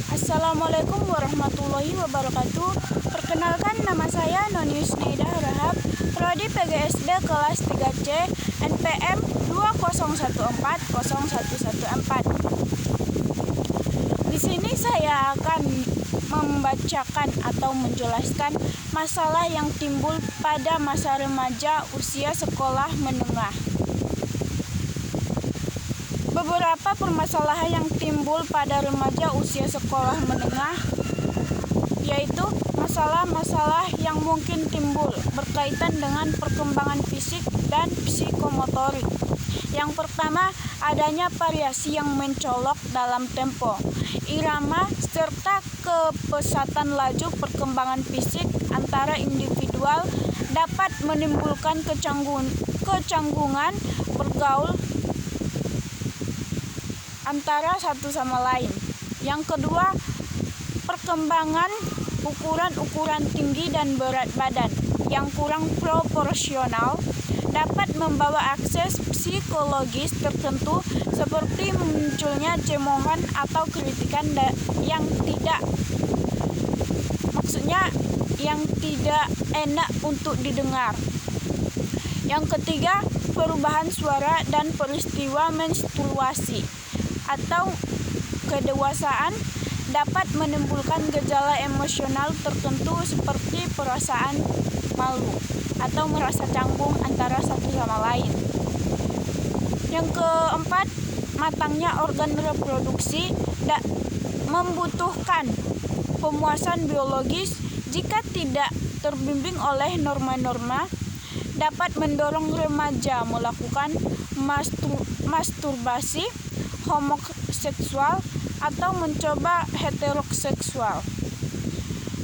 Assalamualaikum warahmatullahi wabarakatuh. Perkenalkan, nama saya Noni Yusneidah Rahab, Prodi PGSD kelas 3C, NPM 201401114. Di sini saya akan membacakan atau menjelaskan masalah yang timbul pada masa remaja usia sekolah menengah. Beberapa permasalahan yang timbul pada remaja usia sekolah menengah yaitu masalah-masalah yang mungkin timbul berkaitan dengan perkembangan fisik dan psikomotorik. Yang pertama, adanya variasi yang mencolok dalam tempo, irama, serta kepesatan laju perkembangan fisik antara individual dapat menimbulkan kecanggungan bergaul antara satu sama lain. Yang kedua, perkembangan ukuran tinggi dan berat badan yang kurang proporsional dapat membawa akses psikologis tertentu seperti munculnya cemoohan atau kritikan yang tidak enak untuk didengar. Yang ketiga, perubahan suara dan peristiwa menstruasi atau kedewasaan dapat menimbulkan gejala emosional tertentu seperti perasaan malu atau merasa canggung antara satu sama lain. Yang keempat, matangnya organ reproduksi membutuhkan pemuasan biologis. Jika tidak terbimbing oleh norma-norma, dapat mendorong remaja melakukan masturbasi, homoseksual, atau mencoba heteroseksual.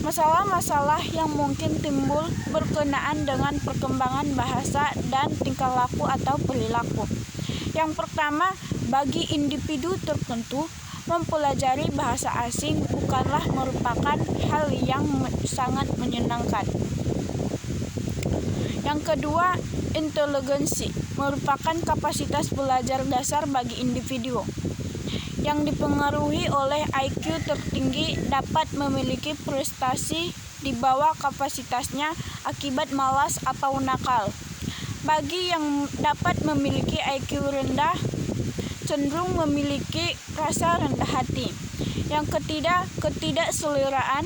Masalah-masalah yang mungkin timbul berkenaan dengan perkembangan bahasa dan tingkah laku atau perilaku. Yang pertama, bagi individu tertentu, mempelajari bahasa asing bukanlah merupakan hal yang sangat menyenangkan. Yang kedua, inteligensi merupakan kapasitas belajar dasar bagi individu yang dipengaruhi oleh IQ tertinggi dapat memiliki prestasi di bawah kapasitasnya akibat malas atau nakal. Bagi yang dapat memiliki IQ rendah, cenderung memiliki rasa rendah hati. Yang ketiga, ketidakseleraan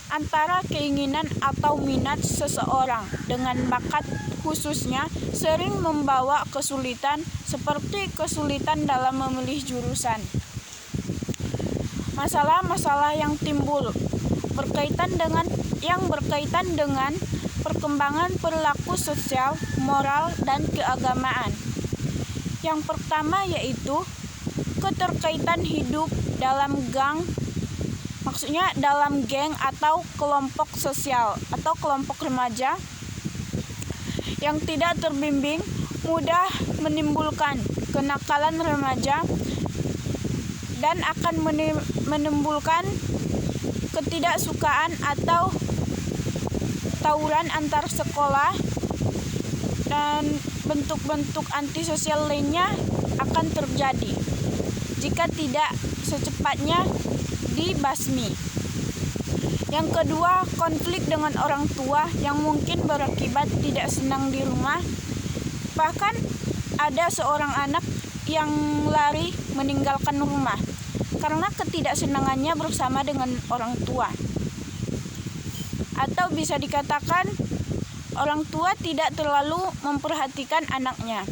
antara keinginan atau minat seseorang dengan bakat khususnya sering membawa kesulitan seperti kesulitan dalam memilih jurusan. Masalah-masalah yang timbul berkaitan dengan perkembangan perilaku sosial, moral, dan keagamaan. Yang pertama yaitu keterkaitan hidup dalam dalam geng atau kelompok sosial atau kelompok remaja yang tidak terbimbing mudah menimbulkan kenakalan remaja dan akan menimbulkan ketidaksukaan atau tawuran antar sekolah, dan bentuk-bentuk antisosial lainnya akan terjadi jika tidak secepatnya dibasmi. Yang kedua, konflik dengan orang tua yang mungkin berakibat tidak senang di rumah. Bahkan ada seorang anak yang lari meninggalkan rumah karena ketidaksenangannya bersama dengan orang tua. Atau bisa dikatakan orang tua tidak terlalu memperhatikan anaknya.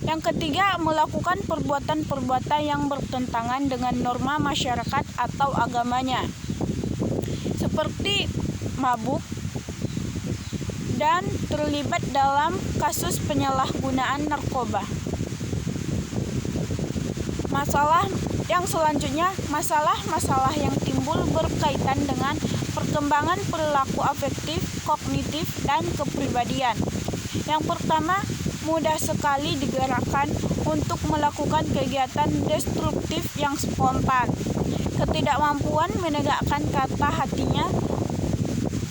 Yang ketiga, melakukan perbuatan-perbuatan yang bertentangan dengan norma masyarakat atau agamanya, seperti mabuk dan terlibat dalam kasus penyalahgunaan narkoba. Masalah yang selanjutnya, masalah-masalah yang timbul berkaitan dengan perkembangan perilaku afektif, kognitif, dan kepribadian. Yang pertama, mudah sekali digerakkan untuk melakukan kegiatan destruktif yang spontan. Ketidakmampuan menegakkan kata hatinya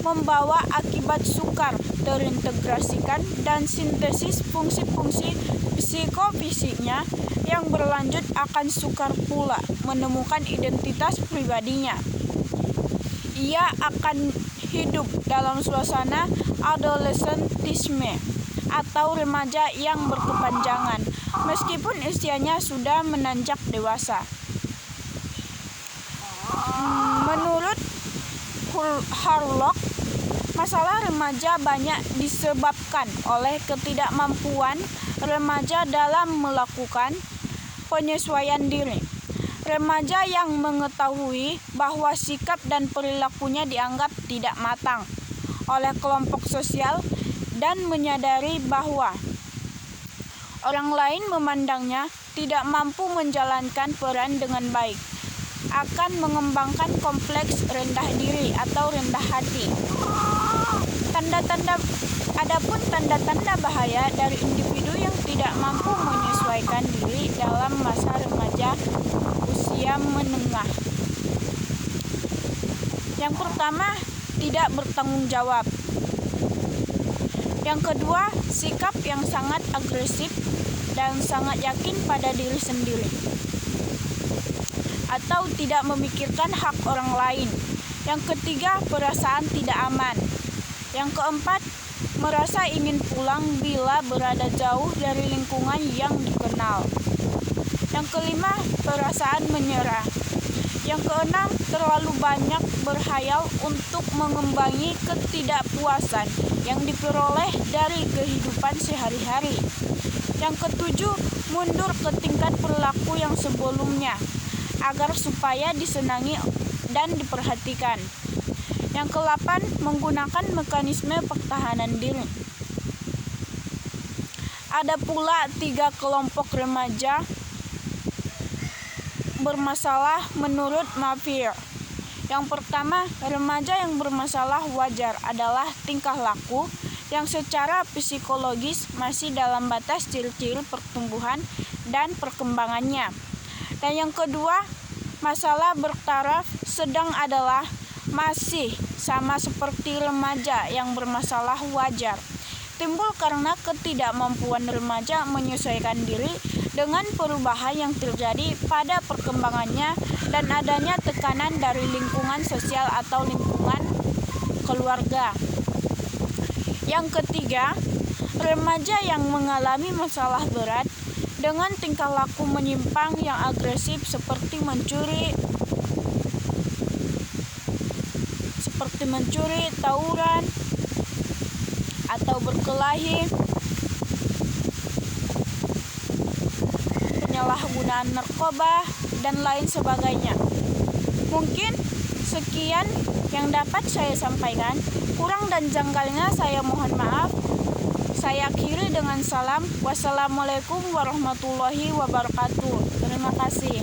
membawa akibat sukar terintegrasikan dan sintesis fungsi-fungsi psikofisiknya yang berlanjut akan sukar pula menemukan identitas pribadinya. Ia akan hidup dalam suasana adolescentisme atau remaja yang berkepanjangan, meskipun usianya sudah menanjak dewasa. Menurut Harlock, masalah remaja banyak disebabkan oleh ketidakmampuan remaja dalam melakukan penyesuaian diri. Remaja yang mengetahui bahwa sikap dan perilakunya dianggap tidak matang oleh kelompok sosial dan menyadari bahwa orang lain memandangnya tidak mampu menjalankan peran dengan baik, akan mengembangkan kompleks rendah diri atau rendah hati. Adapun tanda-tanda bahaya dari individu yang tidak mampu menyesuaikan diri dalam masa remaja usia menengah. Yang pertama, tidak bertanggung jawab. Yang kedua, sikap yang sangat agresif dan sangat yakin pada diri sendiri, atau tidak memikirkan hak orang lain. Yang ketiga, perasaan tidak aman. Yang keempat, merasa ingin pulang bila berada jauh dari lingkungan yang dikenal. Yang kelima, perasaan menyerah. Yang keenam, terlalu banyak berhayal untuk mengembangi ketidakpuasan yang diperoleh dari kehidupan sehari-hari. Yang ketujuh, mundur ke tingkat perilaku yang sebelumnya agar supaya disenangi dan diperhatikan. Yang ke-8, menggunakan mekanisme pertahanan diri. Ada pula 3 kelompok remaja bermasalah menurut Mafir. Yang pertama, remaja yang bermasalah wajar adalah tingkah laku yang secara psikologis masih dalam batas ciri-ciri pertumbuhan dan perkembangannya. Dan yang kedua, masalah bertaraf sedang adalah masih sama seperti remaja yang bermasalah wajar, timbul karena ketidakmampuan remaja menyesuaikan diri dengan perubahan yang terjadi pada perkembangannya dan adanya tekanan dari lingkungan sosial atau lingkungan keluarga. Yang ketiga, remaja yang mengalami masalah berat dengan tingkah laku menyimpang yang agresif seperti mencuri, tawuran, atau berkelahi, penyalahgunaan narkoba, dan lain sebagainya. Mungkin sekian yang dapat saya sampaikan. Kurang dan janggalnya saya mohon maaf. Saya akhiri dengan salam. Wassalamualaikum warahmatullahi wabarakatuh. Terima kasih.